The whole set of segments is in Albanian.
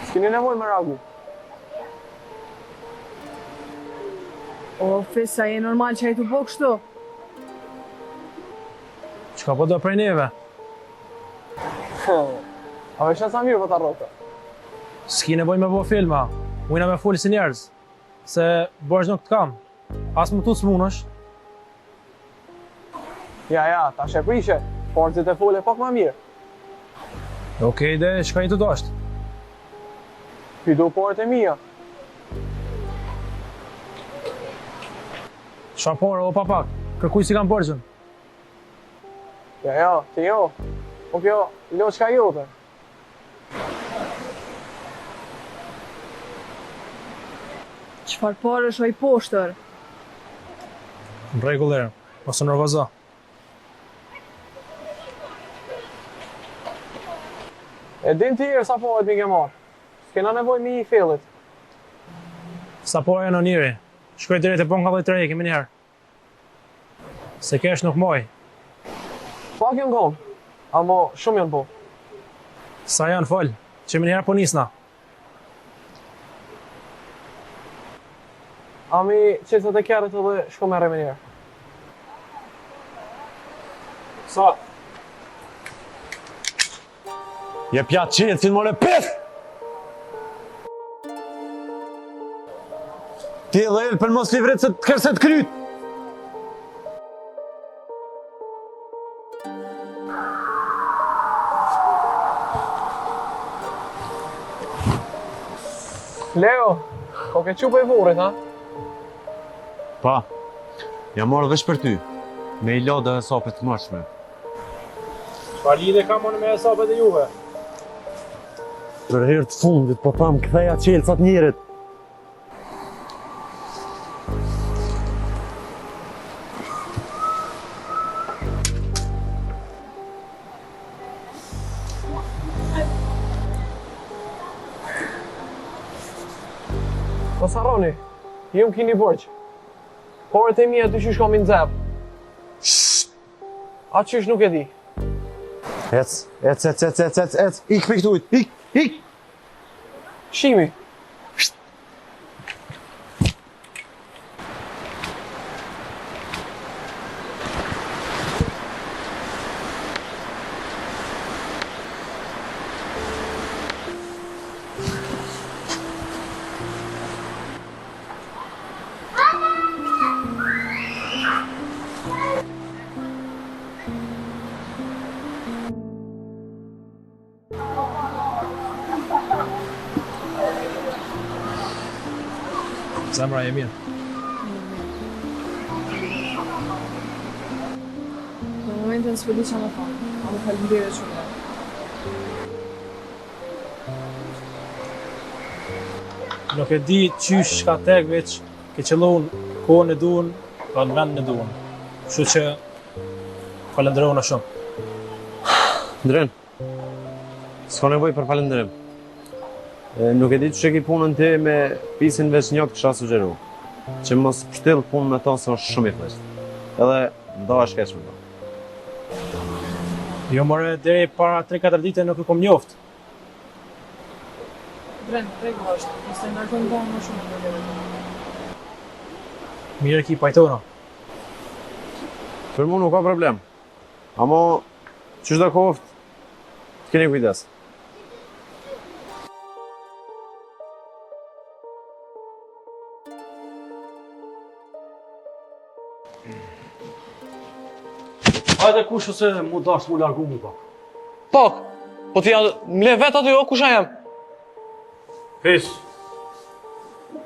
S'keni nevojë me reagu. O, Fis, sa je normal që ai t'u bo kështu? Çka po do prej neve? A vesh sa mirë po ta rrota. S'ki nevojë me bo filma. Ujna me fol si njerëz. Se borx nuk të kam. As më tu s'munësh. Ja, tash e prishe. Forcët e fole pak më mirë. Okej, dhe çka i të dosht? Ky do porët e mia. Qa porë o papak? Kërkuj si kam borxën. Ja, ti jo. Po kjo, lo çka jote. Çfarë parë është ai poshtër? Në rregull erë, ose nervozo. E din ti sa po mi ke marrë. S'kena nevojë mi I fillit. Sa po e në njëri. Shkoj drejt e bonga dhe të rej, kemi njerë. Se kesh nuk moj. Pak janë gon. Amo shumë janë po. Sa janë fol, që më njerë po nisna. Ami qëtët e kjerët edhe shko merre me njerë. Sa? Je pjatë qenë, si në more pith! Ti edhe elë për mos livret se të kërse të kryt! Leo, ko ke qupe I vurit, ha? Pa, jam marrë vesh për ty, me I lodë dhe sapet të mërshme. Qa lidhe kam unë me hesapet e juve? Për herë të fundit, po tham këtheja qelësat njerit. Mos harroni, ju më kini borç. Porët e mia ty qysh kam I nxep. A qysh nuk e di. Ec, ik me këtujt, ik! Shimi. Zemra e mirë. Në momentin s'po di çfarë më thon. Ama faleminderit shumë. Nuk e di qysh shka tek veç, ke qëllon kohën e duan, pa në vendin e duan. Kështu që falenderona shumë. Ndren, s'ka nevoj për falendrim. Nuk e di që ki punën ti me pisin veç njok kësha sugjeru. Që mos pështill punën me ta se është shumë I fleshtë. Edhe nda është keq me ta. Jo more, deri para 3-4 dite nuk e kom njoft. Dren, rregull është. Nëse ngarkon bën më shumë në lëre. Mirë ki pajtona. Për mu nuk ka problem. Amo, qështë do koft, të keni kujdes. Hajde kush ose mu dash mu largu mu pak. Pak, po t'ja mle vet aty o kusha jam. Fis.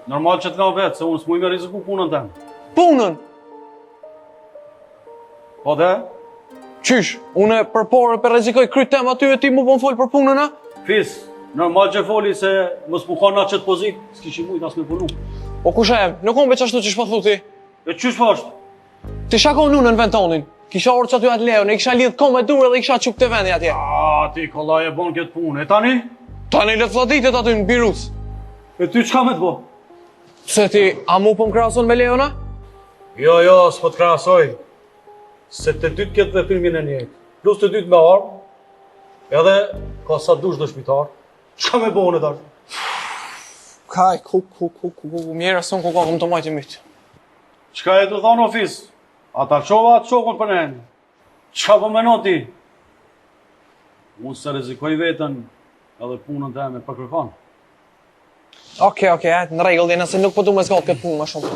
Normal që t'ka vetë, se unë s'muj me riziku punën tem. Punën. Po dhe? Qysh, unë për porë për rrezikoj kryt tem aty e ti mu po m'fol për punën, a? Fis, normal që foli se mos mu ka na qëtë pozit, s'kishi mujt as me punu. O kusha jam, nuk kom veç ashtu që shpa thu ti. E qysh po është? Ti shakon unë në vend tonin. Kisha orë që aty atë Leon, e kisha lidh kom e durë dhe i kisha qup të vendi atje. A, ti kollaj e bon këtë punë, e tani? Tani le të fladitet aty në Birus. E ty qka me të bo? Se ti, a mu po m'krason me Leona? Jo, s'po të krasoj. Se të dytë këtë dhe filmin e njëjtë. Plus të dytë me armë, edhe ka sa dush dëshmitar. Qka me bo në tash? Kaj, ku, mjera son ku ka kom të majtë i mitë. Qka e të thonë ofis? Ata qova atë qokën për nenë. Qka po menon ti? Unë se rizikoj vetën edhe punën të e me përkërkon. Okej, në regull, dhe nëse nuk po du me zgollë këtë punë më shumë.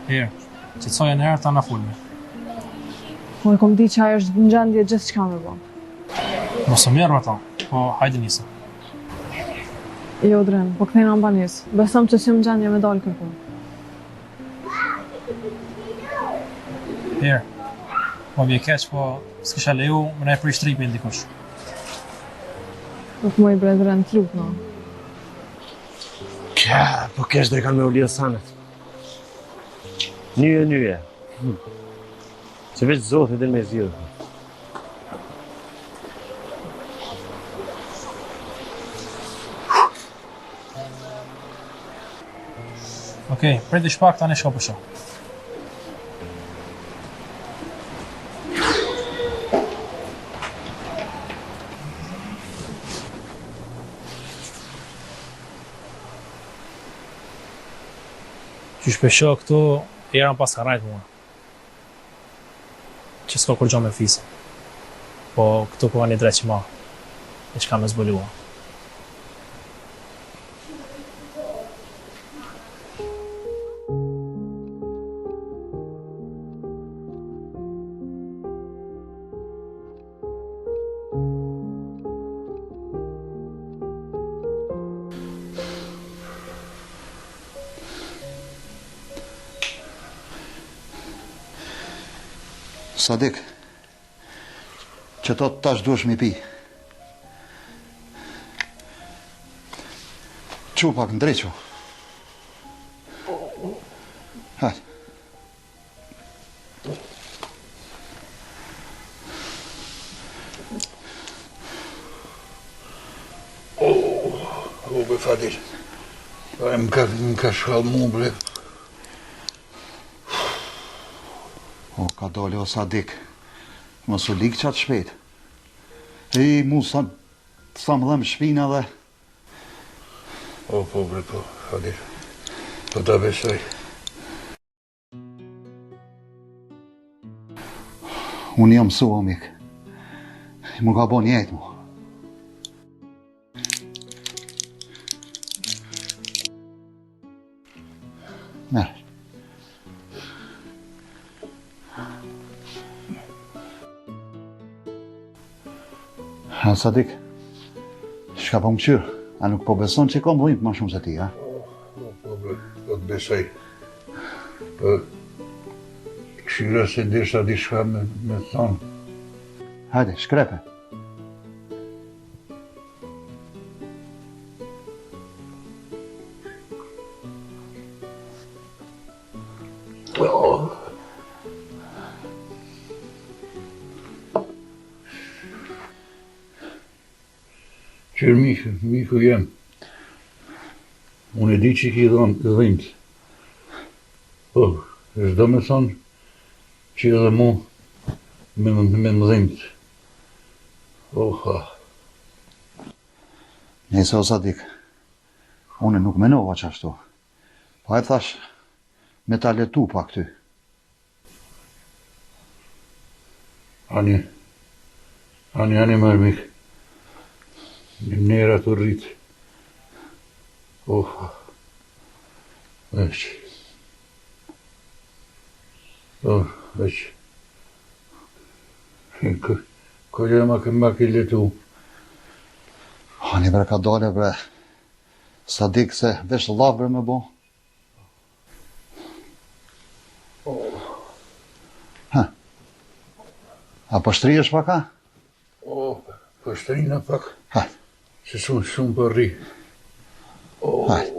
Herë, që të soja në herë ta na fulme. Po e kom di që ajo është në gjendje gjithë çka me bo. Mos e merr me ta, po hajde nisa. Jo, Dren, po kthejna në banesë. Besëm që s'jom në gjendje me dalë kërku. Herë, po bje keq, po s'kisha leju me ne prish tripi ndikush. Nuk më i bre Dren, t'lut no. Kja, po kesh dhe kanë me u lidhë sanet. Nyje. Që veç zotë edhe me zhjithë. Okej, priti shpak tani shko për shko. Qysh për shko këtu, eran pas ka rajt mua. Që s'ka kur gjo me fisë. Po këtu ku ka një drejt që ma. E që ka me zbulua. Sadik, që to tash duesh mi pi. Qu pak ndreqo. Hajde. Be Fadil, më ka shkallë mu bre. O, ka dole o Sadik, mos u likë qatë shpet. E mu sa më dhem shpina dhe... Po, bre, po, Fadil, po ta besoj. Unë jam su, o mik. Mu ka bo njejtë mu. Merë. Ha, Sadik, shka po më qyrë? A nuk po beson që kom vëjmë ma shumë se ti, ha? Po, bre, po të besoj. Po, këshira se desha di shka me thonë. Hajde, shkrepe. Qërë miku jem. Unë e di që ki dhënë dhimt. Po, është do me thonë që edhe mu me më dhimt. Oha. Nëse o Sadik, unë nuk menova qashtu. Po e thash, me ta letu pa këty. Ani mërë mik. Një nera të rritë. Oha. Veç. Veç. Koja ma ke letu. Ani bre ka dole bre. Sadik se vesh lav bre me bo. Ha. A po shtrijesh paka? Po shtrina pak. Hajde. Se shumë për rri. Hajde.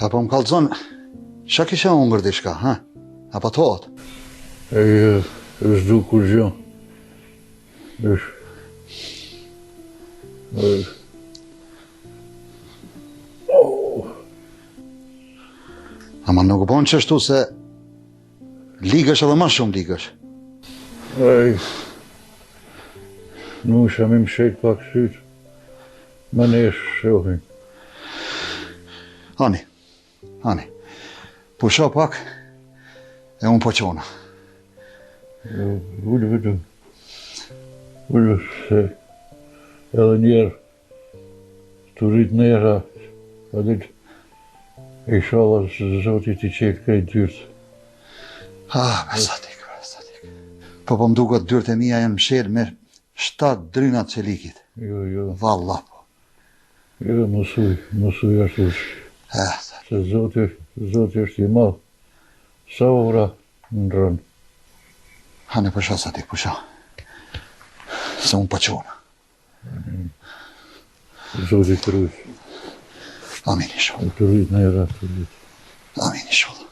Apo më kallëzon, qa kisha unë diçka, ha? Apo thot? është du kur gjë. Ama nuk bon qështu se ligësh edhe ma shumë ligësh. Nu isha mi më shejt pak sytë. Më nesh shohin. Ani, pusho pak e unë po qona. Ullë se edhe njerë të rritë nera, pa ditë e shala se Zotit i qetë krejt dyrtë. Besatik. Po më duket dyrt e mia janë mshelë me 7 drynat që likit. Jo. Valla po. Jo, mësuj ashtu. Se Zoti është i madh. Sa ora në rënë. Hane pusha Sadik, pusha. Se unë po qona. Zoti të rrujt. Amin inshallah. Të rrujt në era të rrujt. Amin inshallah.